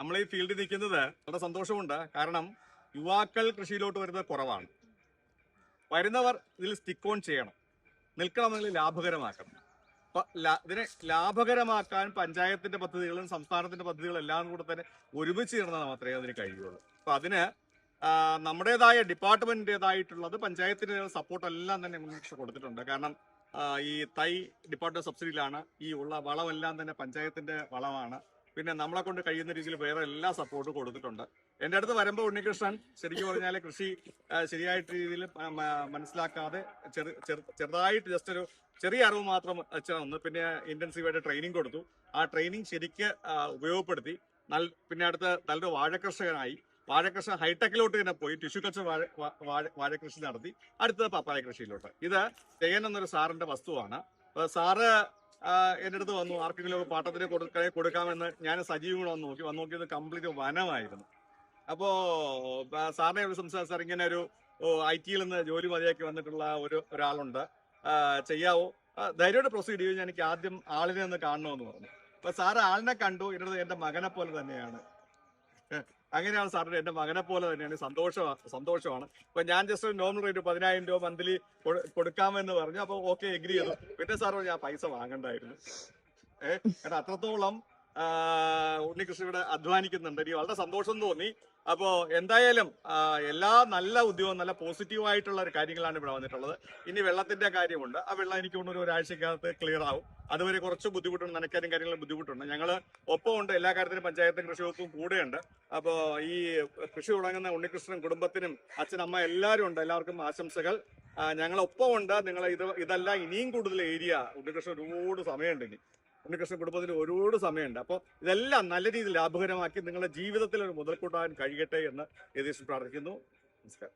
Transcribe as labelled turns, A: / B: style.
A: നമ്മൾ ഈ ഫീൽഡിൽ നിൽക്കുന്നത് വളരെ സന്തോഷമുണ്ട്. കാരണം യുവാക്കൾ കൃഷിയിലോട്ട് വരുന്നത് കുറവാണ്. വരുന്നവർ ഇതിൽ സ്റ്റിക്ക് ഓൺ ചെയ്യണം, നിൽക്കണമെങ്കിൽ ലാഭകരമാക്കണം. അപ്പൊ ഇതിനെ ലാഭകരമാക്കാൻ പഞ്ചായത്തിന്റെ പദ്ധതികളും സംസ്ഥാനത്തിന്റെ പദ്ധതികളും എല്ലാം കൂടെ തന്നെ ഒരുമിച്ച് ചേർന്നാൽ മാത്രമേ അതിന് കഴിയുള്ളൂ. അപ്പൊ അതിന് നമ്മുടേതായ ഡിപ്പാർട്ട്മെന്റിൻ്റെതായിട്ടുള്ളത് പഞ്ചായത്തിന്റെ സപ്പോർട്ട് എല്ലാം തന്നെ മുൻനിർത്തി കൊടുത്തിട്ടുണ്ട്. കാരണം ഈ തൈ ഡിപ്പാർട്ട്മെന്റ് സബ്സിഡിയിലാണ്, ഈ ഉള്ള വളമെല്ലാം തന്നെ പഞ്ചായത്തിന്റെ വളമാണ്. പിന്നെ നമ്മളെ കൊണ്ട് കഴിയുന്ന രീതിയിൽ വേറെ എല്ലാ സപ്പോർട്ടും കൊടുത്തിട്ടുണ്ട്. എൻ്റെ അടുത്ത് വരുമ്പോൾ ഉണ്ണികൃഷ്ണൻ ശരിക്കും പറഞ്ഞാൽ കൃഷി ശരിയായിട്ട് രീതിയിൽ മനസ്സിലാക്കാതെ ചെറുതായിട്ട് ജസ്റ്റ് ഒരു ചെറിയ അറിവ് മാത്രം വെച്ചാൽ പിന്നെ ഇന്റൻസീവായിട്ട് ട്രെയിനിങ് കൊടുത്തു. ആ ട്രെയിനിങ് ശരിക്ക് ഉപയോഗപ്പെടുത്തി പിന്നെ അടുത്ത് നല്ലൊരു വാഴകർഷകനായി. വാഴകൃഷി ഹൈടെക്കിലോട്ട് തന്നെ പോയി ടിഷ്യൂ കൾച്ചർ വാഴകൃഷി നടത്തി. അടുത്തത് പപ്പായ കൃഷിയിലോട്ട്. ഇത് ജയൻ എന്നൊരു സാറിന്റെ വസ്തുവാണ്. സാറ് എൻ്റെ അടുത്ത് വന്നു, ആർക്കെങ്കിലും പാട്ടത്തിന് കൊടുക്കാമെന്ന്. ഞാൻ സജീവം കൂടെ വന്ന് നോക്കിയത് കംപ്ലീറ്റ് വനമായിരുന്നു. അപ്പോൾ സാറിനെ സംസാരിച്ച സാർ ഇങ്ങനെ ഒരു IT-യിൽ നിന്ന് ജോലി മതിയാക്കി വന്നിട്ടുള്ള ഒരാളുണ്ട്, ചെയ്യാവോ, ധൈര്യമായിട്ട് പ്രൊസീഡ് ചെയ്യും, എനിക്ക് ആദ്യം ആളിനെ ഒന്ന് കാണണമെന്ന് പറഞ്ഞു. അപ്പൊ സാറ് ആളിനെ കണ്ടു. എൻ്റെ മകനെ പോലെ തന്നെയാണ്. അങ്ങനെയാണ് സാറിന് എൻ്റെ മകനെ പോലെ തന്നെയാണ്. സന്തോഷമാണ്. അപ്പൊ ഞാൻ ജസ്റ്റ് നോർമൽ റേറ്റ് 10,000 രൂപ മന്ത്ലി കൊടുക്കാമെന്ന് പറഞ്ഞു. അപ്പൊ ഓക്കെ, എഗ്രി ചെയ്തു. പിന്നെ സാർ പറഞ്ഞു ആ പൈസ വാങ്ങണ്ടായിരുന്നു. കാരണം അത്രത്തോളം ഉണ്ണികൃഷ്ണയുടെ അധ്വാനിക്കുന്നുണ്ട്. എനിക്ക് വളരെ സന്തോഷം തോന്നി. അപ്പോ എന്തായാലും എല്ലാ നല്ല ഉദ്യോഗം, നല്ല പോസിറ്റീവായിട്ടുള്ള കാര്യങ്ങളാണ് ഇവിടെ വന്നിട്ടുള്ളത്. ഇനി വെള്ളത്തിന്റെ കാര്യമുണ്ട്. ആ വെള്ളം എനിക്ക് തോന്നുന്നു ഒരാഴ്ചക്കകത്ത് ക്ലിയർ ആവും. അതുവരെ കുറച്ച് ബുദ്ധിമുട്ടുണ്ട്, നനയ്ക്കാനും കാര്യങ്ങളും ബുദ്ധിമുട്ടുണ്ട്. ഞങ്ങൾ ഒപ്പമുണ്ട്, എല്ലാ കാര്യത്തിനും പഞ്ചായത്തും കൃഷി വകുപ്പും കൂടെയുണ്ട്. അപ്പോൾ ഈ കൃഷി തുടങ്ങുന്ന ഉണ്ണികൃഷ്ണൻ കുടുംബത്തിനും അച്ഛനമ്മ എല്ലാവരും ഉണ്ട്. എല്ലാവർക്കും ആശംസകൾ. ഞങ്ങളൊപ്പമുണ്ട്. നിങ്ങൾ ഇതല്ല ഇനിയും കൂടുതൽ ഏരിയ ഉണ്ണികൃഷ്ണൻ ഒരുപാട് സമയമുണ്ട്. ഉണ്ണികൃഷ്ണൻ കുടുംബത്തിന് ഒരുപാട് സമയമുണ്ട്. അപ്പോൾ ഇതെല്ലാം നല്ല രീതിയിൽ ലാഭകരമാക്കി നിങ്ങളുടെ ജീവിതത്തിൽ ഒരു മുതൽക്കൂട്ടാൻ കഴിയട്ടെ എന്ന് യതീഷ് പ്രാർത്ഥിക്കുന്നു. നമസ്കാരം.